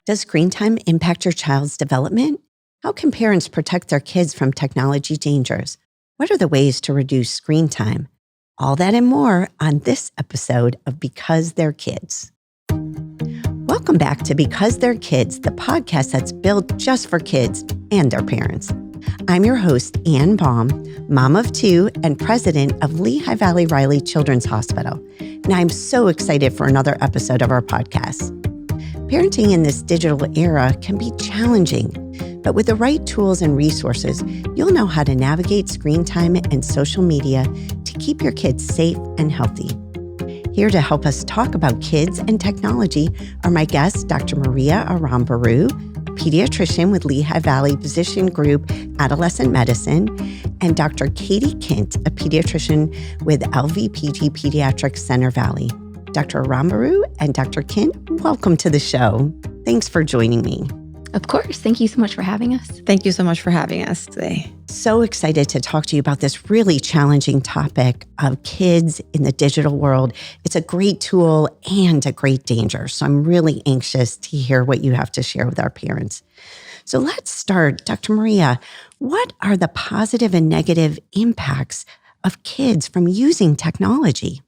Does screen time impact your child's development? How can parents protect their kids from technology dangers? What are the ways to reduce screen time? All that and more on this episode of Because They're Kids. Welcome back to Because They're Kids, the podcast that's built just for kids and their parents. I'm your host, Ann Baum, mom of two and president of Lehigh Valley Riley Children's Hospital. And I'm so excited for another episode of our podcast. Parenting in this digital era can be challenging, but with the right tools and resources, you'll know how to navigate screen time and social media to keep your kids safe and healthy. Here to help us talk about kids and technology are my guests, Dr. Maria Aramburú, pediatrician with Lehigh Valley Physician Group Adolescent Medicine, and Dr. Katie Kint, a pediatrician with LVPG Pediatrics Center Valley. Dr. Aramburú and Dr. Kint, welcome to the show. Thanks for joining me. Of course. Thank you so much for having us. Thank you so much for having us today. So excited to talk to you about this really challenging topic of kids in the digital world. It's a great tool and a great danger. So I'm really anxious to hear what you have to share with our parents. So let's start. Dr. Maria, what are the positive and negative impacts of kids from using technology?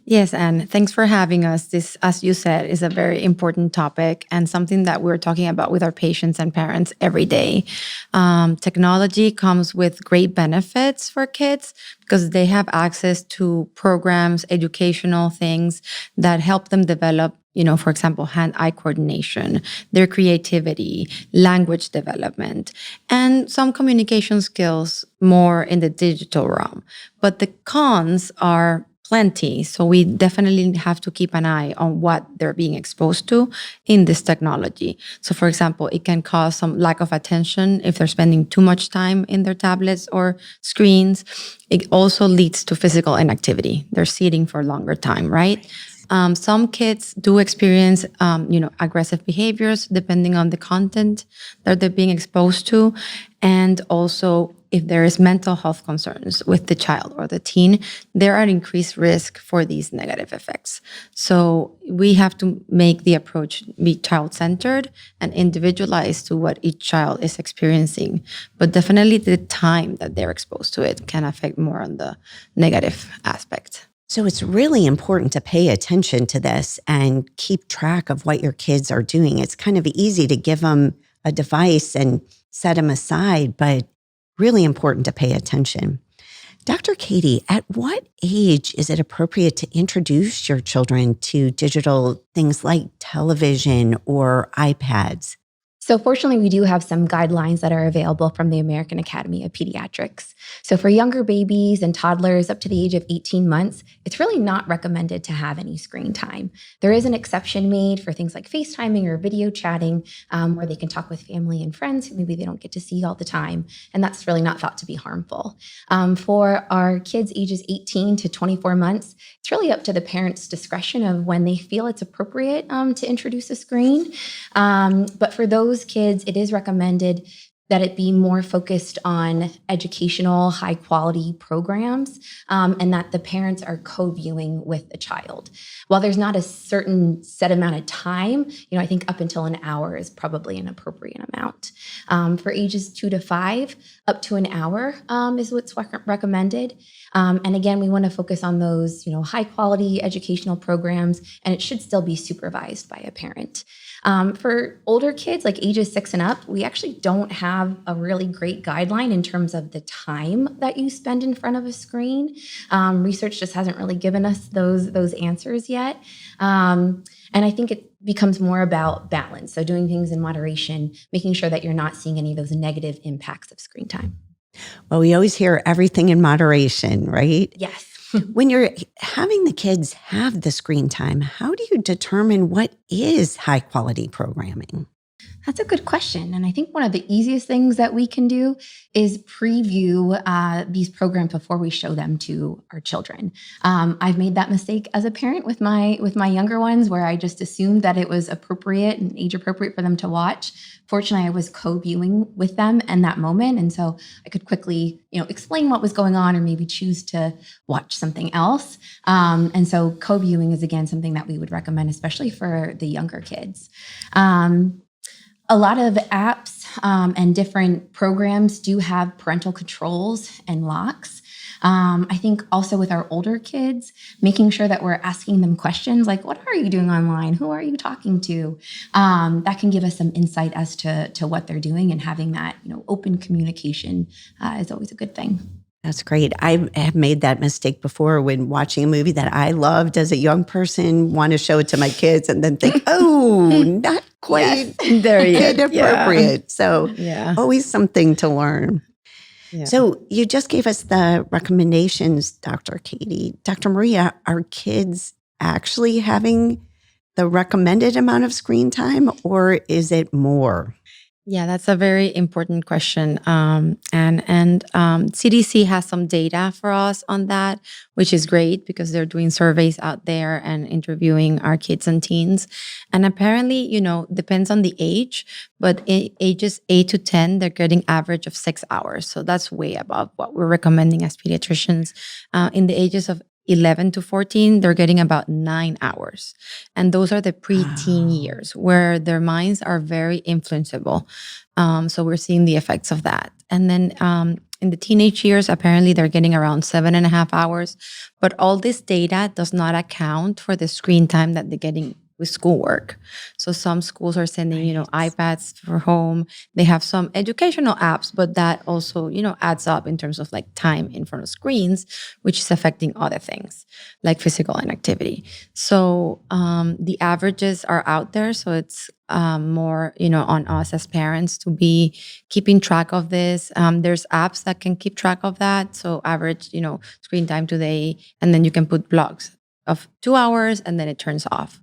Yes, and thanks for having us. This, as you said, is a very important topic and something that we're talking about with our patients and parents every day. Technology comes with great benefits for kids because they have access to programs, educational things that help them develop, for example, hand-eye coordination, their creativity, language development, and some communication skills more in the digital realm. But the cons are plenty. So we definitely have to keep an eye on what they're being exposed to in this technology. So for example, it can cause some lack of attention if they're spending too much time in their tablets or screens. It also leads to physical inactivity. They're sitting for a longer time, right? Some kids do experience, aggressive behaviors depending on the content that they're being exposed to. And also, if there is mental health concerns with the child or the teen, there are increased risk for these negative effects. So we have to make the approach be child-centered and individualized to what each child is experiencing. But definitely the time that they're exposed to it can affect more on the negative aspect. So it's really important to pay attention to this and keep track of what your kids are doing. It's kind of easy to give them a device and set them aside, but really important to pay attention. Dr. Katie, at what age is it appropriate to introduce your children to digital things like television or iPads? So fortunately, we do have some guidelines that are available from the American Academy of Pediatrics. So for younger babies and toddlers up to the age of 18 months, it's really not recommended to have any screen time. There is an exception made for things like FaceTiming or video chatting, where they can talk with family and friends who maybe they don't get to see all the time. And that's really not thought to be harmful. For our kids ages 18 to 24 months, it's really up to the parents' discretion of when they feel it's appropriate to introduce a screen. But for those kids, it is recommended that it be more focused on educational, high-quality programs, and that the parents are co-viewing with the child. While there's not a certain set amount of time, I think up until an hour is probably an appropriate amount. For ages 2 to 5, up to an hour is what's recommended. And again, we want to focus on those, high-quality educational programs, and it should still be supervised by a parent. For older kids, like ages 6 and up, we actually don't have a really great guideline in terms of the time that you spend in front of a screen. Research just hasn't really given us those answers yet. And I think it becomes more about balance. So doing things in moderation, making sure that you're not seeing any of those negative impacts of screen time. Well, we always hear everything in moderation, right? Yes. When you're having the kids have the screen time, how do you determine what is high quality programming? That's a good question. And I think one of the easiest things that we can do is preview these programs before we show them to our children. I've made that mistake as a parent with my younger ones, where I just assumed that it was appropriate and age appropriate for them to watch. Fortunately, I was co-viewing with them in that moment. And so I could quickly, explain what was going on or maybe choose to watch something else. And so co-viewing is, again, something that we would recommend, especially for the younger kids. A lot of apps and different programs do have parental controls and locks. I think also with our older kids, making sure that we're asking them questions like, what are you doing online? Who are you talking to? That can give us some insight as to what they're doing, and having that, open communication is always a good thing. That's great. I have made that mistake before when watching a movie that I loved as a young person, want to show it to my kids and then think, oh, not quite There yet. appropriate. So Yeah. always something to learn. Yeah. So you just gave us the recommendations, Dr. Katie. Dr. Maria, are kids actually having the recommended amount of screen time, or is it more? Yeah, that's a very important question. And CDC has some data for us on that, which is great because they're doing surveys out there and interviewing our kids and teens. And apparently, depends on the age, but ages 8 to 10, they're getting average of 6 hours. So that's way above what we're recommending as pediatricians. In the ages of 11 to 14, they're getting about 9 hours. And those are the preteen years where their minds are very influenceable. So we're seeing the effects of that. And then in the teenage years, apparently they're getting around 7.5 hours. But all this data does not account for the screen time that they're getting with schoolwork. So some schools are sending, iPads for home. They have some educational apps, but that also, adds up in terms of like time in front of screens, which is affecting other things like physical inactivity. So the averages are out there. So it's more, on us as parents to be keeping track of this. There's apps that can keep track of that. So average, screen time today, and then you can put blocks of 2 hours and then it turns off.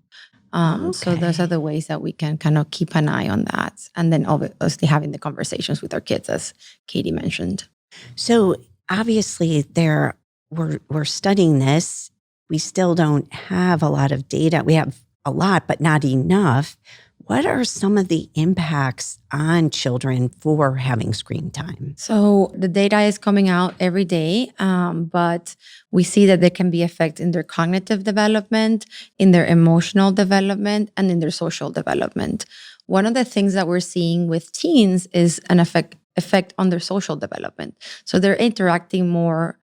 So those are the ways that we can kind of keep an eye on that. And then obviously having the conversations with our kids, as Katie mentioned. So obviously we're studying this. We still don't have a lot of data. We have a lot, but not enough. What are some of the impacts on children for having screen time? So the data is coming out every day, but we see that there can be effects in their cognitive development, in their emotional development, and in their social development. One of the things that we're seeing with teens is an effect on their social development. So they're interacting more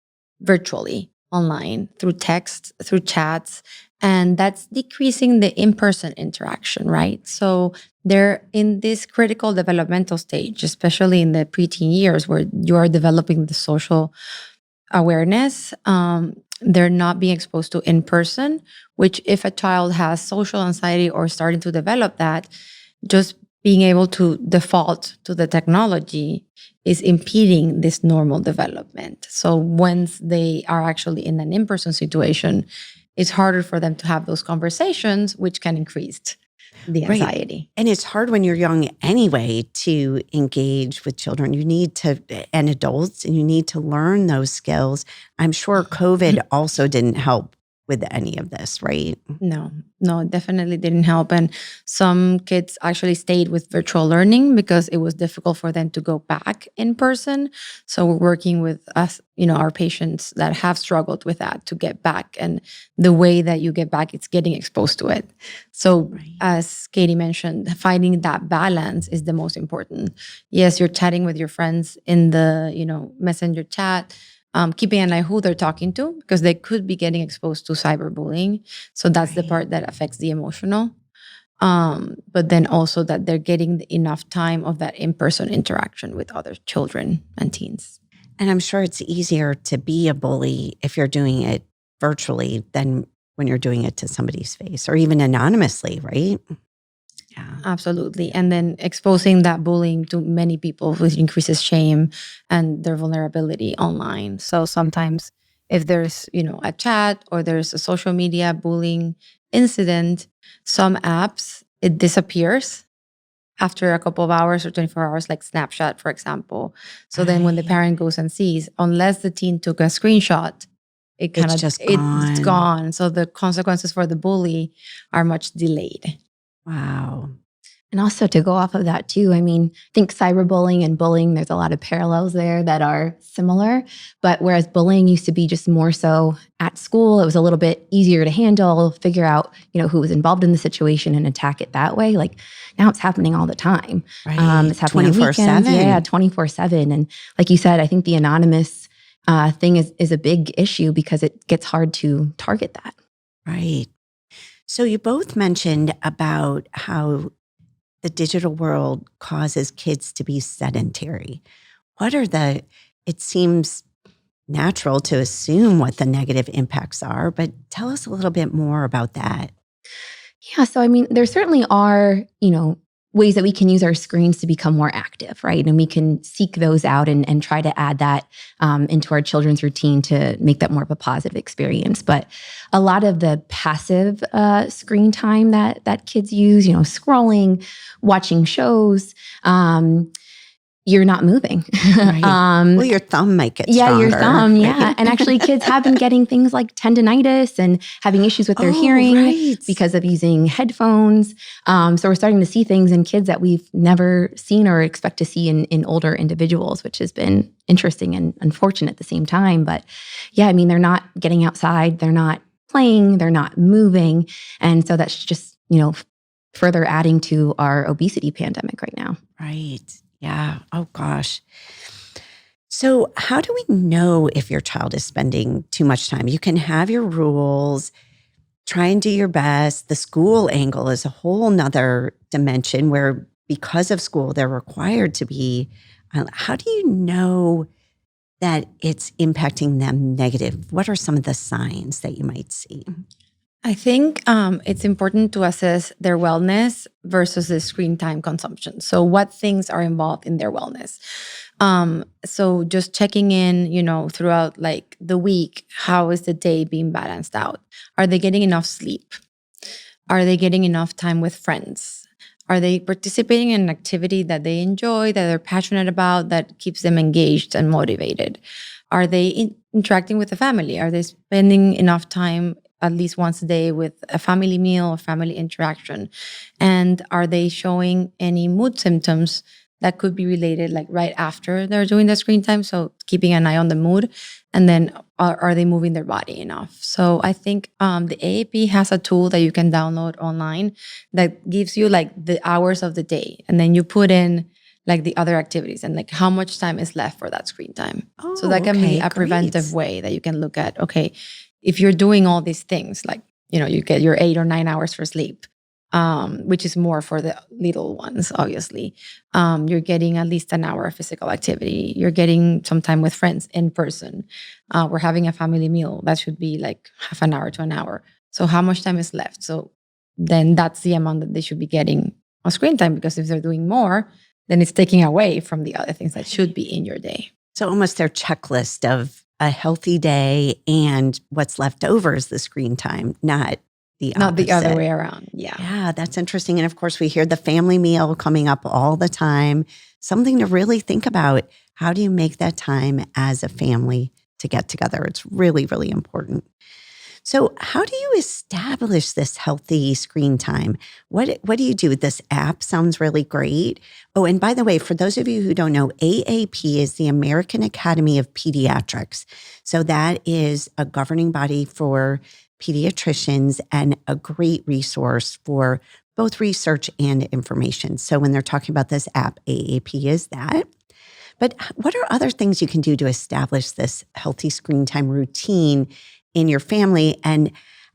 virtually online through text, through chats, and that's decreasing the in-person interaction, right? So they're in this critical developmental stage, especially in the preteen years where you are developing the social awareness. They're not being exposed to in person, which if a child has social anxiety or starting to develop that, just being able to default to the technology is impeding this normal development. So once they are actually in an in-person situation, it's harder for them to have those conversations, which can increase the anxiety. Right. And it's hard when you're young anyway to engage with children. You need to, and adults, and you need to learn those skills. I'm sure COVID also didn't help with any of this, right? No, it definitely didn't help. And some kids actually stayed with virtual learning because it was difficult for them to go back in person. So we're working with us, our patients that have struggled with that to get back. And the way that you get back, it's getting exposed to it. So as Katie mentioned, finding that balance is the most important. Yes, you're chatting with your friends in the, messenger chat, keeping an eye who they're talking to, because they could be getting exposed to cyberbullying. So that's the part that affects the emotional. But then also that they're getting enough time of that in-person interaction with other children and teens. And I'm sure it's easier to be a bully if you're doing it virtually than when you're doing it to somebody's face or even anonymously, right? Yeah, absolutely. And then exposing that bullying to many people, which increases shame and their vulnerability online. So sometimes if there's, a chat or there's a social media bullying incident, some apps, it disappears after a couple of hours or 24 hours, like Snapchat, for example. So then when the parent goes and sees, unless the teen took a screenshot, it's gone. So the consequences for the bully are much delayed. Wow. And also to go off of that too, I mean, I think cyberbullying and bullying, there's a lot of parallels there that are similar. But whereas bullying used to be just more so at school, it was a little bit easier to handle, figure out, who was involved in the situation and attack it that way. Like now it's happening all the time. Right. It's happening on weekends. 24/7. Yeah, 24/7. And like you said, I think the anonymous thing is a big issue because it gets hard to target that. Right. So you both mentioned about how the digital world causes kids to be sedentary. It seems natural to assume what the negative impacts are, but tell us a little bit more about that. Yeah. So, I mean, there certainly are, ways that we can use our screens to become more active, right? And we can seek those out and try to add that into our children's routine to make that more of a positive experience. But a lot of the passive screen time that kids use, scrolling, watching shows, you're not moving. Right. Well, your thumb might get stronger. Your thumb, yeah. Right? And actually kids have been getting things like tendinitis and having issues with their hearing right. because of using headphones. So we're starting to see things in kids that we've never seen or expect to see in older individuals, which has been interesting and unfortunate at the same time. But yeah, I mean, they're not getting outside, they're not playing, they're not moving. And so that's just, further adding to our obesity pandemic right now. Right. Yeah. Oh, gosh. So how do we know if your child is spending too much time? You can have your rules, try and do your best. The school angle is a whole nother dimension where because of school, they're required to be. How do you know that it's impacting them negative? What are some of the signs that you might see? I think it's important to assess their wellness versus the screen time consumption. So what things are involved in their wellness? So just checking in, throughout like the week, how is the day being balanced out? Are they getting enough sleep? Are they getting enough time with friends? Are they participating in an activity that they enjoy, that they're passionate about, that keeps them engaged and motivated? Are they interacting with the family? Are they spending enough time at least once a day with a family meal or family interaction? And are they showing any mood symptoms that could be related like right after they're doing the screen time? So keeping an eye on the mood. And then are they moving their body enough? So I think the AAP has a tool that you can download online that gives you like the hours of the day. And then you put in like the other activities and like how much time is left for that screen time. So that can be a preventive way that you can look at, okay, if you're doing all these things, like, you get your 8 or 9 hours for sleep, which is more for the little ones, obviously. You're getting at least an hour of physical activity. You're getting some time with friends in person. We're having a family meal. That should be like half an hour to an hour. So how much time is left? So then that's the amount that they should be getting on screen time, because if they're doing more, then it's taking away from the other things that should be in your day. So almost their checklist of a healthy day and what's left over is the screen time, not the other way around. Yeah, that's interesting. And of course, we hear the family meal coming up all the time. Something to really think about. How do you make that time as a family to get together? It's really, really important. So how do you establish this healthy screen time? What do you do? This app sounds really great. Oh, and by the way, for those of you who don't know, AAP is the American Academy of Pediatrics. So that is a governing body for pediatricians and a great resource for both research and information. So when they're talking about this app, AAP is that. But what are other things you can do to establish this healthy screen time routine in your family? And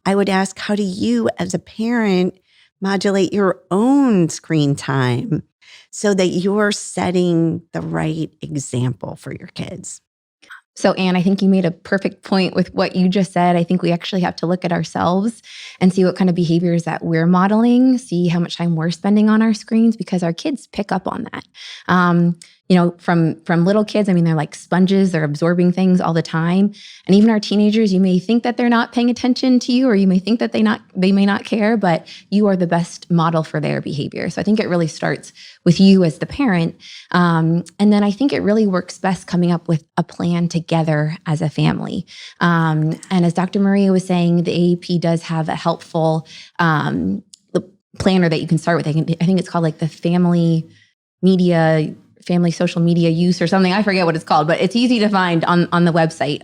I would ask, how do you as a parent modulate your own screen time so that you're setting the right example for your kids? So, Anne, I think you made a perfect point with what you just said. I think we actually have to look at ourselves and see what kind of behaviors that we're modeling, see how much time we're spending on our screens, because our kids pick up on that. From little kids, I mean, they're like sponges, they're absorbing things all the time. And even our teenagers, you may think that they're not paying attention to you, or you may think that they may not care, but you are the best model for their behavior. So I think it really starts with you as the parent. And then I think it really works best coming up with a plan together as a family. And as Dr. Maria was saying, the AAP does have a helpful planner that you can start with. I think it's called like the family social media use or something. I forget what it's called, but it's easy to find on the website.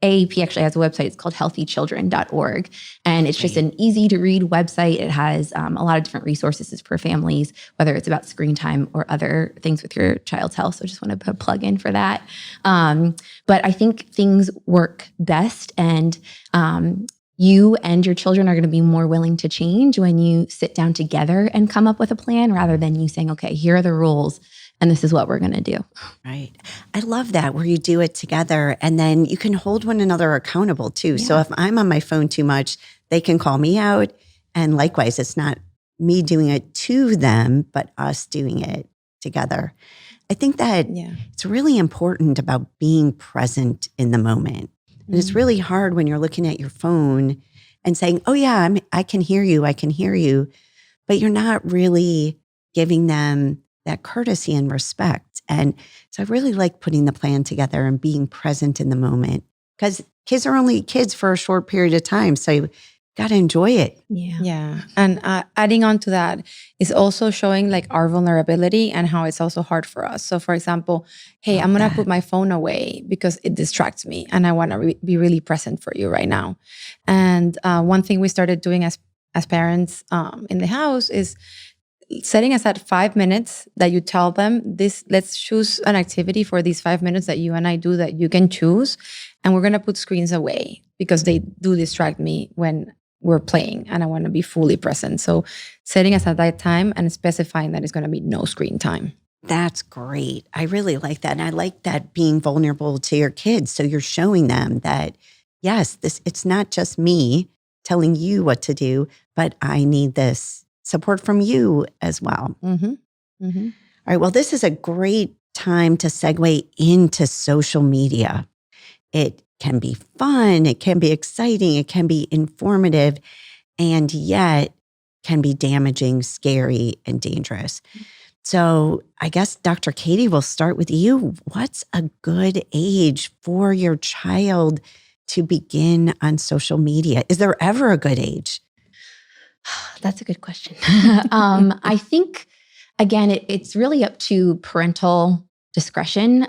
AAP actually has a website. It's called healthychildren.org. And it's just an easy to read website. It has a lot of different resources for families, whether it's about screen time or other things with your child's health. So I just want to put a plug in for that. But I think things work best, and you and your children are going to be more willing to change when you sit down together and come up with a plan, rather than you saying, okay, here are the rules and this is what we're going to do. Right. I love that, where you do it together and then you can hold one another accountable too. Yeah. So if I'm on my phone too much, they can call me out. And likewise, it's not me doing it to them, but us doing it together. I think that it's really important about being present in the moment. And it's really hard when you're looking at your phone and saying, oh yeah, I can hear you, but you're not really giving them that courtesy and respect. And so I really like putting the plan together and being present in the moment, because kids are only kids for a short period of time. So you got to enjoy it. Yeah. And adding on to that is also showing like our vulnerability and how it's also hard for us. So for example, hey, I'm going to put my phone away because it distracts me and I want to be really present for you right now. And one thing we started doing as parents in the house is setting aside 5 minutes that you tell them let's choose an activity for these 5 minutes that you and I do that you can choose. And we're going to put screens away because they do distract me when we're playing and I want to be fully present. So setting aside that time and specifying that it's going to be no screen time. That's great. I really like that. And I like that, being vulnerable to your kids. So you're showing them that, yes, it's not just me telling you what to do, but I need this support from you as well. Mm-hmm. Mm-hmm. All right. Well, this is a great time to segue into social media. It can be fun, it can be exciting, it can be informative, and yet can be damaging, scary, and dangerous. So I guess, Dr. Katie, we'll start with you. What's a good age for your child to begin on social media? Is there ever a good age? That's a good question. I think, again, it's really up to parental discretion.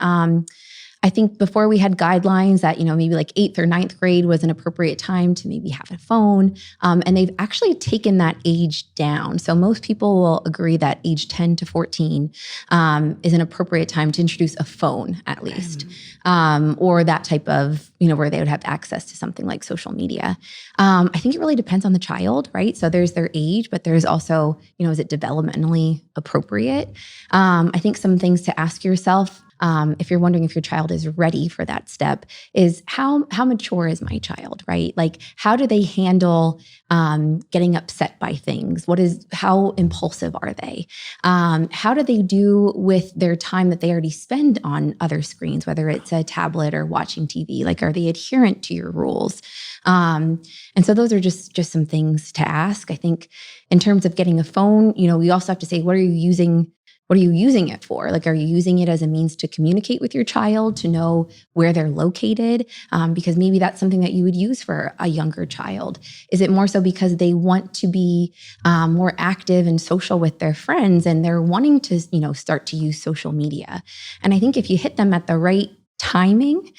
I think before we had guidelines that, maybe like 8th or 9th grade was an appropriate time to maybe have a phone. And they've actually taken that age down. So most people will agree that age 10 to 14 is an appropriate time to introduce a phone, at least, or that type of, where they would have access to something like social media. I think it really depends on the child, right? So there's their age, but there's also, is it developmentally appropriate? I think some things to ask yourself, if you're wondering if your child is ready for that step, is how mature is my child, right? Like, how do they handle getting upset by things? How impulsive are they? How do they do with their time that they already spend on other screens, whether it's a tablet or watching TV? Like, are they adherent to your rules? And so those are just some things to ask. I think in terms of getting a phone, we also have to say, what are you using it for? Like, are you using it as a means to communicate with your child, to know where they're located? Because maybe that's something that you would use for a younger child. Is it more so because they want to be more active and social with their friends and they're wanting to, start to use social media? And I think if you hit them at the right timing,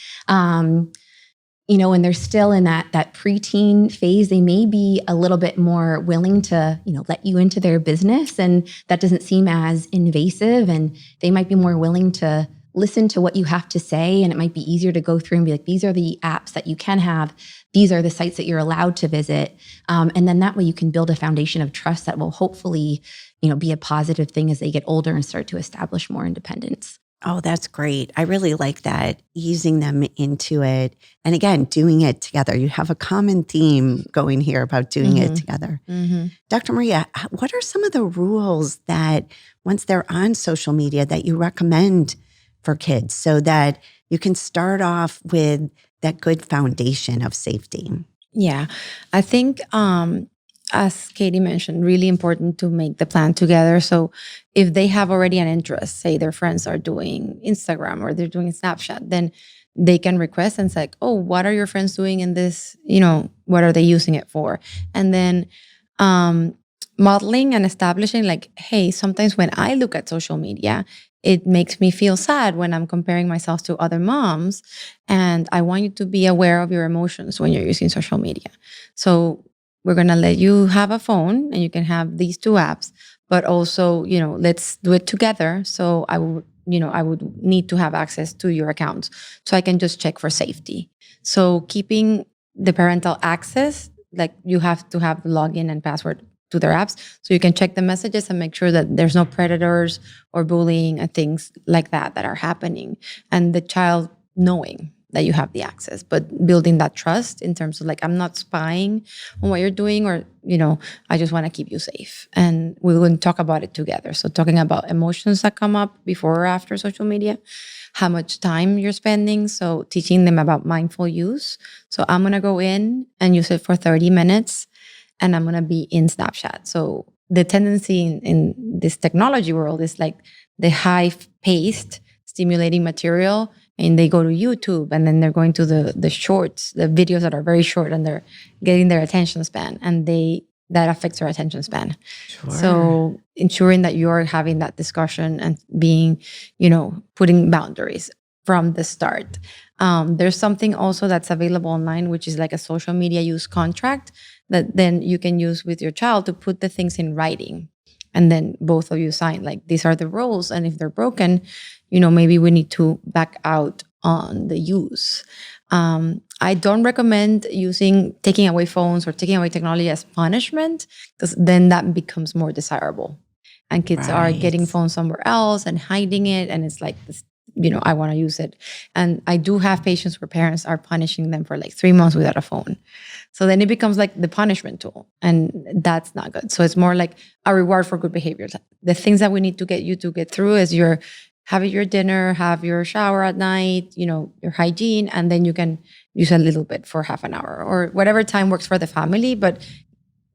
when they're still in that preteen phase, they may be a little bit more willing to, let you into their business, and that doesn't seem as invasive, and they might be more willing to listen to what you have to say, and it might be easier to go through and be like, these are the apps that you can have, these are the sites that you're allowed to visit, and then that way you can build a foundation of trust that will hopefully, be a positive thing as they get older and start to establish more independence. Oh, that's great. I really like that, easing them into it. And again, doing it together. You have a common theme going here about doing it together. Mm-hmm. Dr. Maria, what are some of the rules that once they're on social media that you recommend for kids so that you can start off with that good foundation of safety? Yeah, I think as Katie mentioned, really important to make the plan together. So if they have already an interest, say their friends are doing Instagram or they're doing Snapchat, then they can request and say, oh, what are your friends doing in this? What are they using it for? And then modeling and establishing like, hey, sometimes when I look at social media, it makes me feel sad when I'm comparing myself to other moms. And I want you to be aware of your emotions when you're using social media. So we're going to let you have a phone and you can have these two apps, but also, let's do it together. So I would need to have access to your accounts so I can just check for safety. So keeping the parental access, like you have to have the login and password to their apps so you can check the messages and make sure that there's no predators or bullying and things like that are happening, and the child knowing that you have the access, but building that trust in terms of like, I'm not spying on what you're doing, or I just want to keep you safe, and we will talk about it together. So talking about emotions that come up before or after social media, how much time you're spending, so teaching them about mindful use. So I'm going to go in and use it for 30 minutes and I'm going to be in Snapchat. So the tendency in this technology world is like the high-paced stimulating material, and they go to YouTube and then they're going to the shorts, the videos that are very short, and they're getting their attention span, and that affects their attention span. Sure. So ensuring that you're having that discussion and being, putting boundaries from the start. There's something also that's available online, which is like a social media use contract that then you can use with your child to put the things in writing. And then both of you sign, like, these are the rules. And if they're broken, maybe we need to back out on the use. I don't recommend taking away phones or taking away technology as punishment, because then that becomes more desirable. And kids are getting phones somewhere else and hiding it. And it's like this, I want to use it. And I do have patients where parents are punishing them for like 3 months without a phone. So then it becomes like the punishment tool, and that's not good. So it's more like a reward for good behavior. The things that we need to get you to get through is have your dinner, have your shower at night, your hygiene, and then you can use a little bit for half an hour or whatever time works for the family, but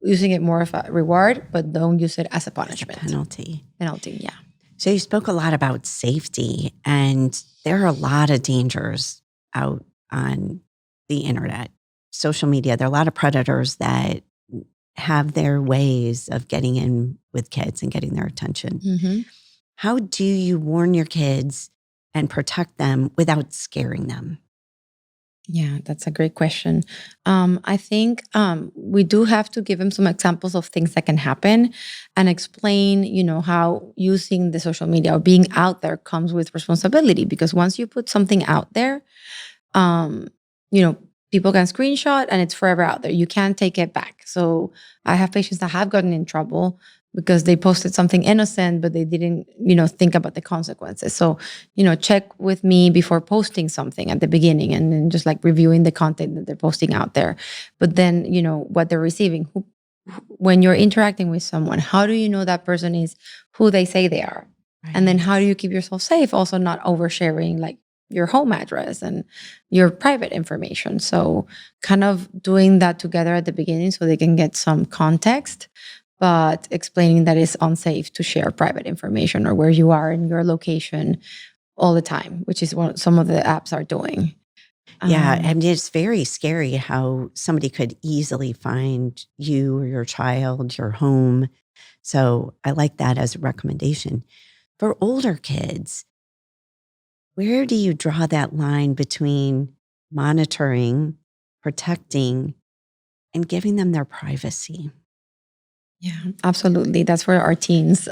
using it more of a reward, but don't use it as a punishment. As a penalty. Penalty, yeah. So you spoke a lot about safety, and there are a lot of dangers out on the internet, social media. There are a lot of predators that have their ways of getting in with kids and getting their attention. Mm-hmm. How do you warn your kids and protect them without scaring them? Yeah, that's a great question. I think we do have to give them some examples of things that can happen and explain, how using the social media or being out there comes with responsibility. Because once you put something out there, people can screenshot and it's forever out there. You can't take it back. So I have patients that have gotten in trouble because they posted something innocent, but they didn't, think about the consequences. So, check with me before posting something at the beginning, and then just like reviewing the content that they're posting out there. But then, what they're receiving. When you're interacting with someone, how do you know that person is who they say they are? Right. And then how do you keep yourself safe? Also not oversharing like your home address and your private information. So kind of doing that together at the beginning so they can get some context, but explaining that it's unsafe to share private information or where you are in your location all the time, which is what some of the apps are doing. Yeah, and it's very scary how somebody could easily find you or your child, your home. So I like that as a recommendation. For older kids, where do you draw that line between monitoring, protecting, and giving them their privacy? Yeah, absolutely. That's for our teens.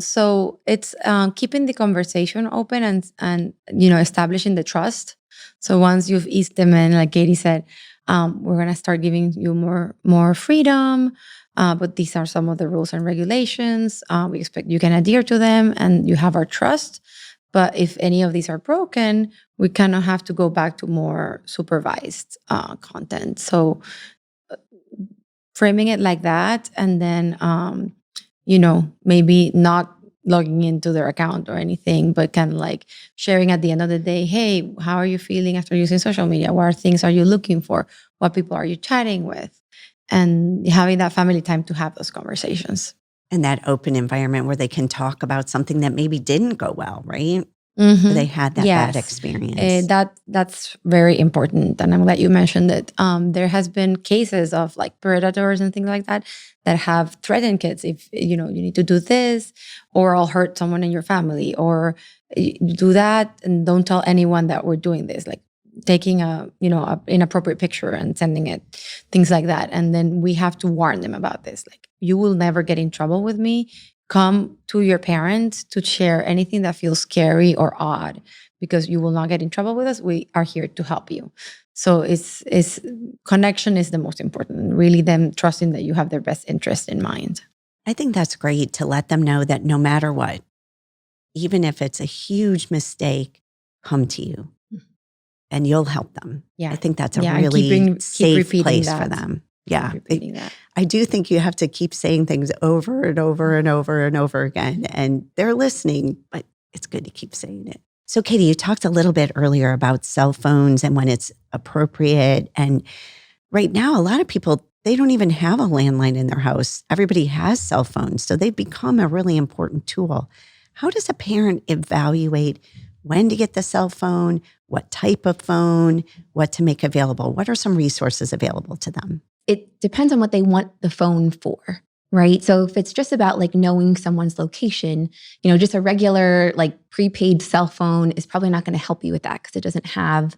So it's keeping the conversation open and establishing the trust. So once you've eased them in, like Katie said, we're gonna start giving you more freedom. But these are some of the rules and regulations. We expect you can adhere to them, and you have our trust. But if any of these are broken, we kind of have to go back to more supervised content. So framing it like that, and then, maybe not logging into their account or anything, but kind of like sharing at the end of the day, hey, how are you feeling after using social media? What things are you looking for? What people are you chatting with? And having that family time to have those conversations. And that open environment where they can talk about something that maybe didn't go well, right? where they had that bad Yes. experience. That's very important, and I'm glad you mentioned it. There has been cases of like predators and things like that have threatened kids. If you need to do this, or I'll hurt someone in your family, or you do that, and don't tell anyone that we're doing this. Like taking a inappropriate picture and sending it, things like that, and then we have to warn them about this. Like, you will never get in trouble with me. Come to your parents to share anything that feels scary or odd, because you will not get in trouble with us. We are here to help you. So it's connection is the most important. Really, them trusting that you have their best interest in mind. I think that's great to let them know that no matter what, even if it's a huge mistake, come to you and you'll help them. Yeah. I think that's a Yeah, really keep safe repeating place that. for them. Yeah. Repeating that. I do think you have to keep saying things over and over and over and over again. And they're listening, but it's good to keep saying it. So, Katie, you talked a little bit earlier about cell phones and when it's appropriate. And right now, a lot of people, they don't even have a landline in their house. Everybody has cell phones. So they've become a really important tool. How does a parent evaluate when to get the cell phone, what type of phone, what to make available? What are some resources available to them? It depends on what they want the phone for, right? So if it's just about like knowing someone's location, just a regular like prepaid cell phone is probably not going to help you with that because it doesn't have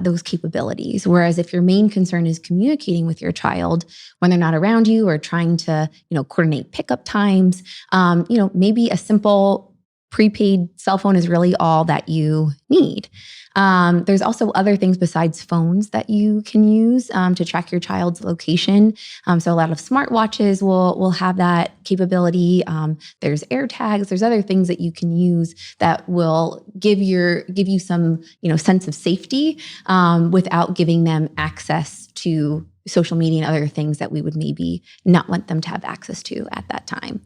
those capabilities. Whereas if your main concern is communicating with your child when they're not around you or trying to, coordinate pickup times, maybe a simple prepaid cell phone is really all that you need. There's also other things besides phones that you can use to track your child's location. So a lot of smartwatches will have that capability. There's AirTags. There's other things that you can use that will give you some sense of safety without giving them access to social media and other things that we would maybe not want them to have access to at that time.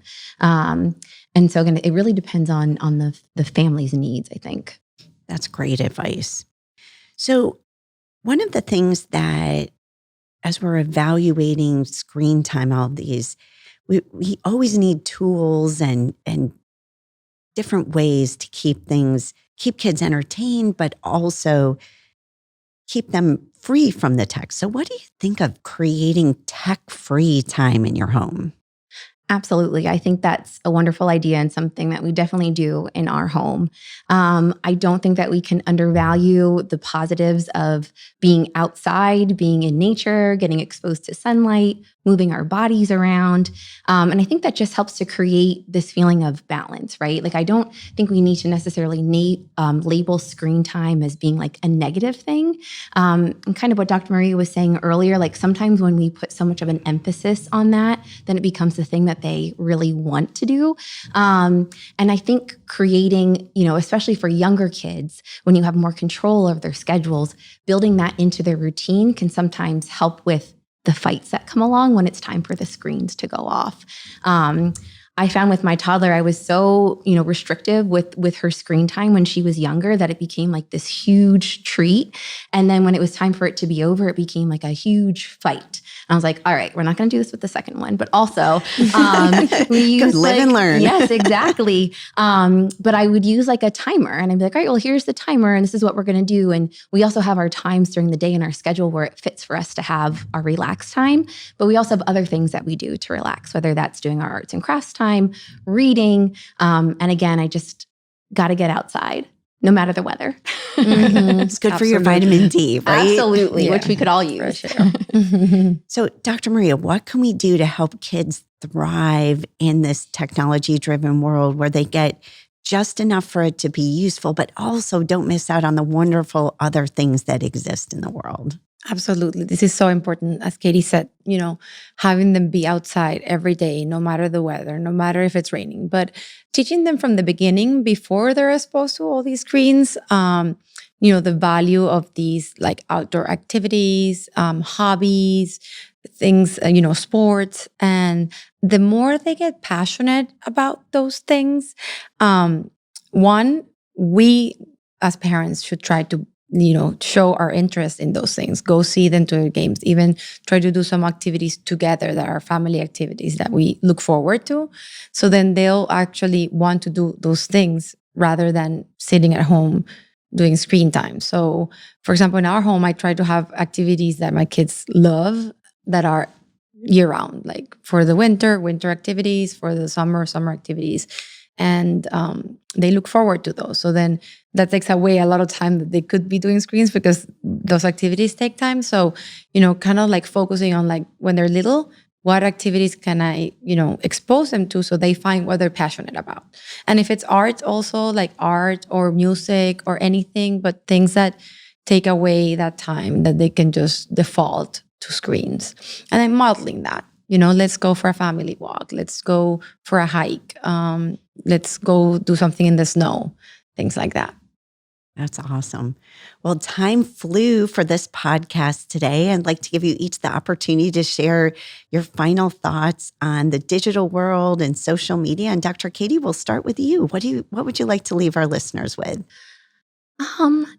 And so again, it really depends on the family's needs, I think. That's great advice. So one of the things that, as we're evaluating screen time, all of these, we always need tools and different ways to keep kids entertained, but also keep them free from the tech. So what do you think of creating tech-free time in your home? Absolutely. I think that's a wonderful idea and something that we definitely do in our home. I don't think that we can undervalue the positives of being outside, being in nature, getting exposed to sunlight, moving our bodies around. And I think that just helps to create this feeling of balance, right? Like, I don't think we need to necessarily label screen time as being like a negative thing. And kind of what Dr. Maria was saying earlier, like sometimes when we put so much of an emphasis on that, then it becomes the thing that they really want to do. And I think creating, especially for younger kids, when you have more control of their schedules, building that into their routine can sometimes help with the fights that come along when it's time for the screens to go off. I found with my toddler, I was so, restrictive with her screen time when she was younger that it became like this huge treat. And then when it was time for it to be over, it became like a huge fight. And I was like, all right, we're not going to do this with the second one. But also, we use live and learn. Yes, exactly. But I would use like a timer and I'd be like, all right, well, here's the timer and this is what we're going to do. And we also have our times during the day in our schedule where it fits for us to have our relaxed time. But we also have other things that we do to relax, whether that's doing our arts and crafts time, reading. And again, I just got to get outside. No matter the weather. Mm-hmm. It's good for your vitamin D, right? Absolutely, Yeah. which we could all use. For sure. So, Dr. Maria, what can we do to help kids thrive in this technology-driven world where they get just enough for it to be useful, but also don't miss out on the wonderful other things that exist in the world? Absolutely. This is so important. As Katie said, having them be outside every day, no matter the weather, no matter if it's raining, but teaching them from the beginning before they're exposed to all these screens, the value of these like outdoor activities, hobbies, things, sports. And the more they get passionate about those things, one, we as parents should try to show our interest in those things, go see them to their games, even try to do some activities together that are family activities that we look forward to. So then they'll actually want to do those things rather than sitting at home doing screen time. So, for example, in our home, I try to have activities that my kids love that are year round, like for the winter activities, for the summer activities. And they look forward to those. So then that takes away a lot of time that they could be doing screens because those activities take time. So, kind of like focusing on like when they're little, what activities can I, expose them to so they find what they're passionate about. And if it's art also, like art or music or anything, but things that take away that time that they can just default to screens. And then modeling that, let's go for a family walk. Let's go for a hike. Let's go do something in the snow, things like that. That's awesome. Well, time flew for this podcast today. I'd like to give you each the opportunity to share your final thoughts on the digital world and social media. And Dr. Katie, we'll start with you. What would you like to leave our listeners with?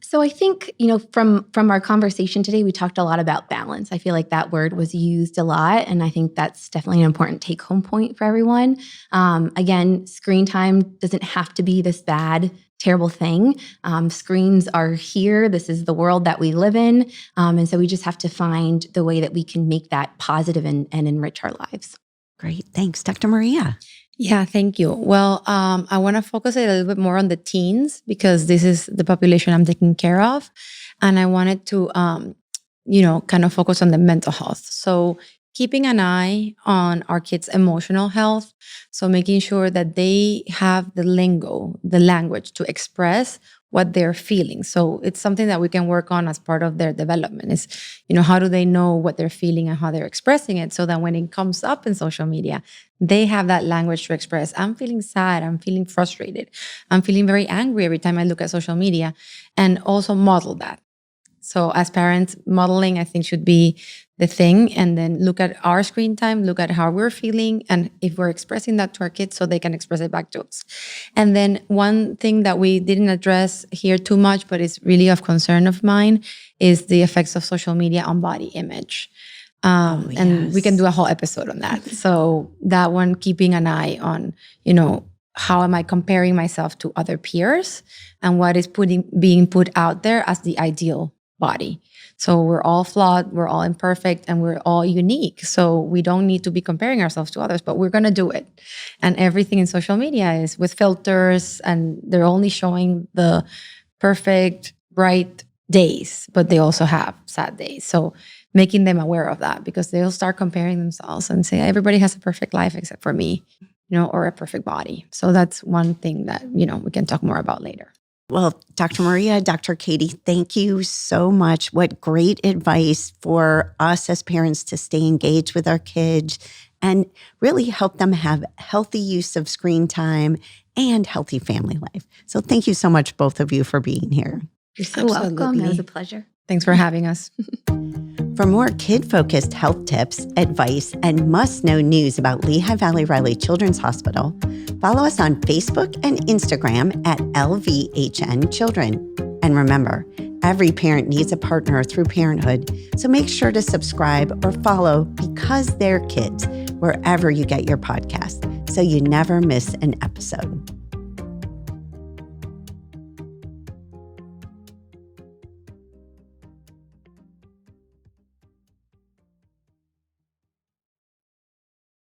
So I think, from our conversation today, we talked a lot about balance. I feel like that word was used a lot, and I think that's definitely an important take-home point for everyone. Again, screen time doesn't have to be this bad, terrible thing. Screens are here. This is the world that we live in. And so we just have to find the way that we can make that positive and enrich our lives. Great. Thanks. Dr. Maria. Yeah, thank you. Well, I want to focus a little bit more on the teens because this is the population I'm taking care of. And I wanted to, kind of focus on the mental health. So keeping an eye on our kids' emotional health. So making sure that they have the lingo, the language to express what they're feeling. So it's something that we can work on as part of their development is, how do they know what they're feeling and how they're expressing it so that when it comes up in social media, they have that language to express. I'm feeling sad. I'm feeling frustrated. I'm feeling very angry every time I look at social media, and also model that. So as parents, modeling, I think, should be the thing. And then look at our screen time, look at how we're feeling, and if we're expressing that to our kids so they can express it back to us. And then one thing that we didn't address here too much, but it's really of concern of mine, is the effects of social media on body image. And we can do a whole episode on that. So that one, keeping an eye on, how am I comparing myself to other peers and what is being put out there as the ideal body. So we're all flawed, we're all imperfect, and we're all unique. So we don't need to be comparing ourselves to others, but we're going to do it. And everything in social media is with filters, and they're only showing the perfect, bright days, but they also have sad days. So making them aware of that, because they'll start comparing themselves and say, everybody has a perfect life except for me, or a perfect body. So that's one thing that, we can talk more about later. Well, Dr. Maria, Dr. Katie, thank you so much. What great advice for us as parents to stay engaged with our kids and really help them have healthy use of screen time and healthy family life. So thank you so much, both of you, for being here. You're so welcome. It was a pleasure. Thanks for having us. For more kid-focused health tips, advice, and must-know news about Lehigh Valley Riley Children's Hospital, follow us on Facebook and Instagram at LVHN Children. And remember, every parent needs a partner through parenthood, so make sure to subscribe or follow Because They're Kids wherever you get your podcast, so you never miss an episode.